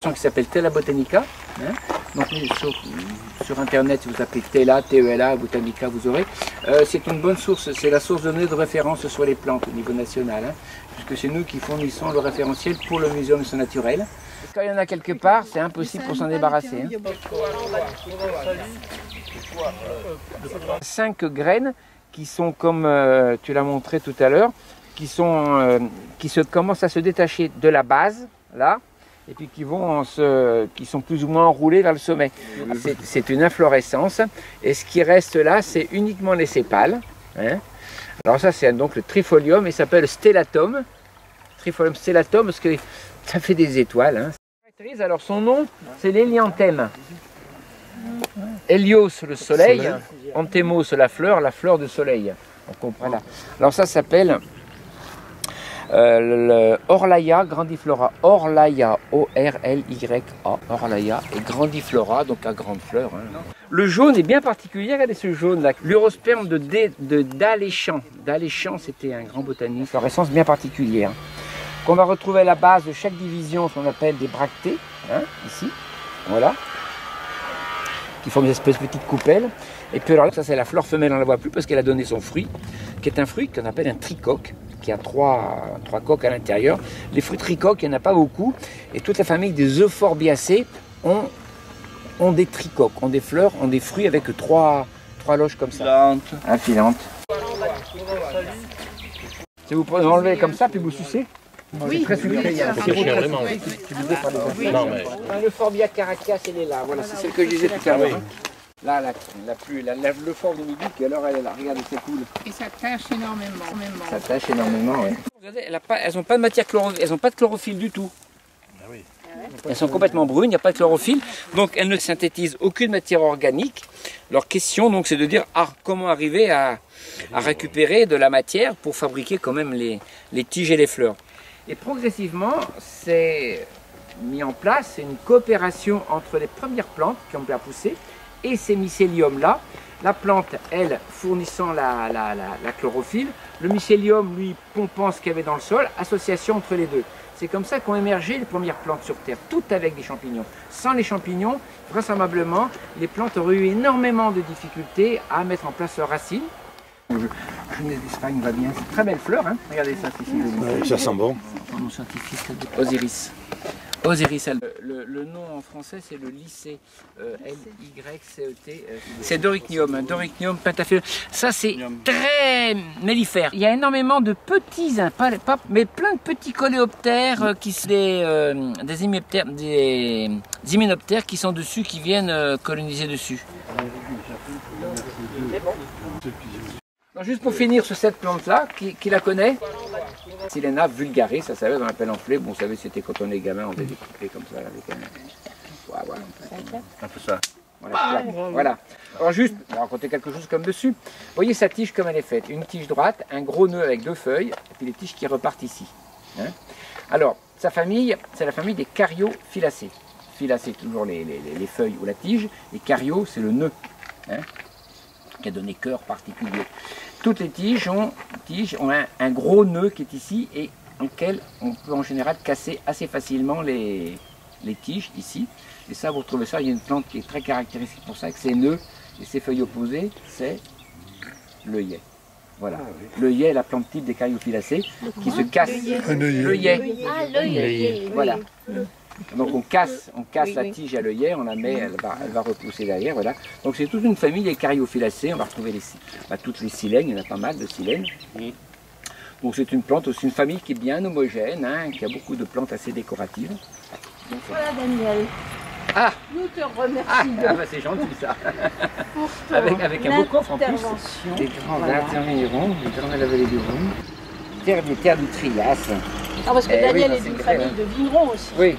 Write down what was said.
Qui s'appelle Tela Botanica. Hein. Donc sur internet, si vous appelez Tela, T-E-L-A, Botanica, vous aurez. C'est une bonne source, c'est la source de données de référence sur les plantes au niveau national, hein, puisque c'est nous qui fournissons le référentiel pour le Muséum d'histoire naturelle. Quand il y en a quelque part, c'est impossible pour s'en débarrasser. Hein. 5 graines qui sont comme tu l'as montré tout à l'heure, qui commencent à se détacher de la base, là, et puis qui sont plus ou moins enroulés vers le sommet. C'est une inflorescence, et ce qui reste là, c'est uniquement les sépales. Hein. Alors ça, c'est donc le trifolium, il s'appelle stellatum. Trifolium stellatum, parce que ça fait des étoiles. Hein. Alors son nom, c'est l'hélianthème. Hélios, le soleil, anthemos, la fleur de soleil. On comprend là. Alors ça s'appelle le Orlaya grandiflora. Orlaya, O-R-L-Y-A, Orlaya, et grandiflora, donc à grande fleur. Hein. Le jaune est bien particulier, regardez ce jaune là. L'urosperme d'Aléchan. D'Aléchan, c'était un grand botaniste. Fluorescence bien particulière. Qu'on va retrouver à la base de chaque division, ce qu'on appelle des bractées, hein, ici, voilà, qui forment des espèces de petites coupelles. Et puis alors ça, c'est la fleur femelle, on ne la voit plus parce qu'elle a donné son fruit, qui est un fruit qu'on appelle un tricoque, qui a trois coques à l'intérieur. Les fruits tricoques, il n'y en a pas beaucoup, et toute la famille des Euphorbiacées ont des tricoques, ont des fleurs, ont des fruits avec trois loges comme ça. Infilantes. Si vous enlevez comme ça, puis vous sucez. Oui, très sucré. C'est chiant, vraiment. L'Euphorbia caracas, elle est là. Voilà, c'est celle que je disais tout à l'heure. Là, l'Euphorbia numidique, alors elle est là. Regardez, c'est cool. Et ça tâche énormément. Ça tâche énormément, oui. Regardez, elles n'ont pas de matière chlorophylle, elles n'ont pas de chlorophylle du tout. Elles sont complètement brunes, il n'y a pas de chlorophylle, donc elles ne synthétisent aucune matière organique. Leur question, donc, c'est de dire comment arriver à récupérer de la matière pour fabriquer quand même les tiges et les fleurs. Et progressivement, c'est mis en place une coopération entre les premières plantes qui ont bien poussé et ces mycéliums-là. La plante, elle, fournissant la chlorophylle, le mycélium, lui, pompant ce qu'il y avait dans le sol, association entre les deux. C'est comme ça qu'ont émergé les premières plantes sur Terre, toutes avec des champignons. Sans les champignons, vraisemblablement, les plantes auraient eu énormément de difficultés à mettre en place leurs racines. Genèse d'Espagne va bien, c'est une très belle fleur, hein. Regardez ça, ici. Ça sent bon. Son nom scientifique, Osiris. Osiris, le nom en français c'est le lycée, L-Y-C-E-T. C'est Dorycnium, hein, Dorycnium pentaphyllum. Ça c'est très mellifère. Il y a énormément de petits, mais plein de petits coléoptères, des hyménoptères qui sont dessus, qui viennent coloniser dessus. Alors, juste pour finir sur cette plante-là, qui la connaît? Silena vulgaris, ça savait, on l'appelle enflé. Bon, vous savez, c'était quand on est gamin, on faisait des coupés comme ça, avec voilà, un peu ça. Voilà. Alors juste, on va raconter quelque chose comme dessus. Vous voyez sa tige comme elle est faite. Une tige droite, un gros nœud avec 2 feuilles, et puis les tiges qui repartent ici. Hein. Alors, sa famille, c'est la famille des Cariophyllacées. Phyllacées, toujours les feuilles ou la tige, et cario, c'est le nœud, hein, qui a donné cœur particulier. Toutes les tiges ont un gros nœud qui est ici et auquel on peut en général casser assez facilement les tiges ici. Et ça, vous retrouvez ça, il y a une plante qui est très caractéristique pour ça, avec ses nœuds et ses feuilles opposées, c'est l'œillet. Voilà. L'œillet est la plante type des Cariophyllacées qui se casse. L'œillet. Ah, l'œillet. Voilà. Donc on casse la tige à l'œillet, on la met, elle va repousser derrière, voilà. Donc c'est toute une famille des Cariophyllacées, on va retrouver toutes les silènes, il y en a pas mal de silènes. Donc c'est une plante aussi, une famille qui est bien homogène, hein, qui a beaucoup de plantes assez décoratives. Donc, voilà Daniel. Ah, nous te remercions. Bah c'est gentil ça. avec un beau coffre en plus. Des grands interminérons, des grands la vallée du Rhône. Terre du Trias. Ah, parce que Daniel est d'une famille de vignerons aussi. Oui.